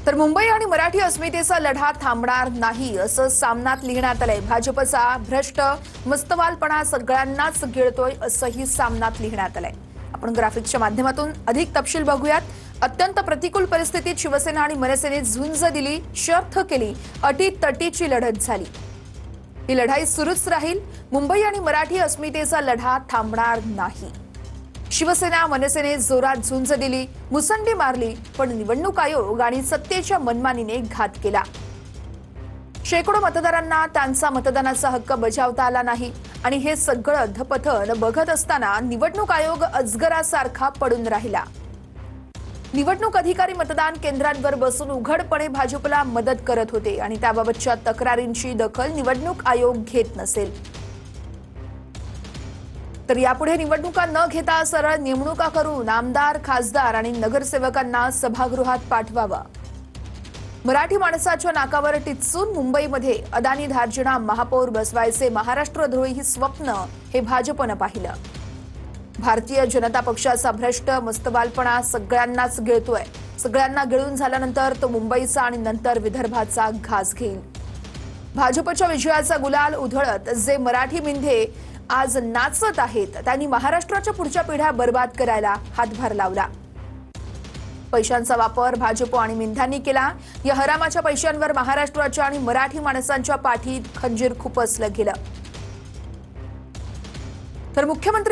तर मुंबई आणि मराठी अस्मितेचा लढा थांबणार नाही असं सामनात लिहिण्यात आलंय। भाजपचा भ्रष्ट मस्तवालपणा सगळ्यांनाच गिळतोय असंही सामनात लिहिण्यात आलंय। आपण ग्राफिक्सच्या माध्यमातून अधिक तपशील बघूयात। अत्यंत प्रतिकूल परिस्थितीत शिवसेना आणि मनसेने झुंज दिली, शर्थ केली, अटीतटीची लढत झाली। ही लढाई सुरूच राहील। मुंबई आणि मराठी अस्मितेचा लढा थांबणार नाही। शिवसेना मनसेने जोरात झुंज दिली, मुसंडी मारली, पण निवडणूक आयोग आणि सत्तेच्या मनमानीने घात केला। शेकडो मतदारांना त्यांचा मतदानाचा हक्क बजावता आला नाही आणि हे सगळं धपथन बघत असताना निवडणूक आयोग अजगरासारखा पडून राहिला। निवडणूक अधिकारी मतदान केंद्रांवर बसून उघडपणे भाजपला मदत करत होते आणि त्याबाबतच्या तक्रारींची दखल निवडणूक आयोग घेत नसेल। तर यापुढे निवडणुका न घेता सरळ नेमणुका करून आमदार, खासदार आणि नगरसेवकांना सभागृहात पाठवावा। मराठी माणसाच्या नाकावर टिचून मुंबईमध्ये अदानी धार्जिणा महापौर बसवायचे महाराष्ट्रद्रोही स्वप्न हे भाजपनं पाहिलं। भारतीय जनता पक्षाचा भ्रष्ट मस्तवालपणा सगळ्यांनाच गिळतोय। सगळ्यांना गिळून झाल्यानंतर तो मुंबईचा आणि नंतर विदर्भाचा घास घेईल। भाजपच्या विजयाचा गुलाल उधळत जे मराठी मिंधे आज नाचत आहेत त्यांनी महाराष्ट्राच्या पुढच्या पिढ्या बर्बाद करायला हातभार लावला। पैशांचा वापर भाजप आणि मिंध्यांनी केला। या हरामाच्या पैशांवर महाराष्ट्राच्या आणि मराठी माणसांच्या पाठीत खंजीर खुपसलं गेलं। तर मुख्यमंत्री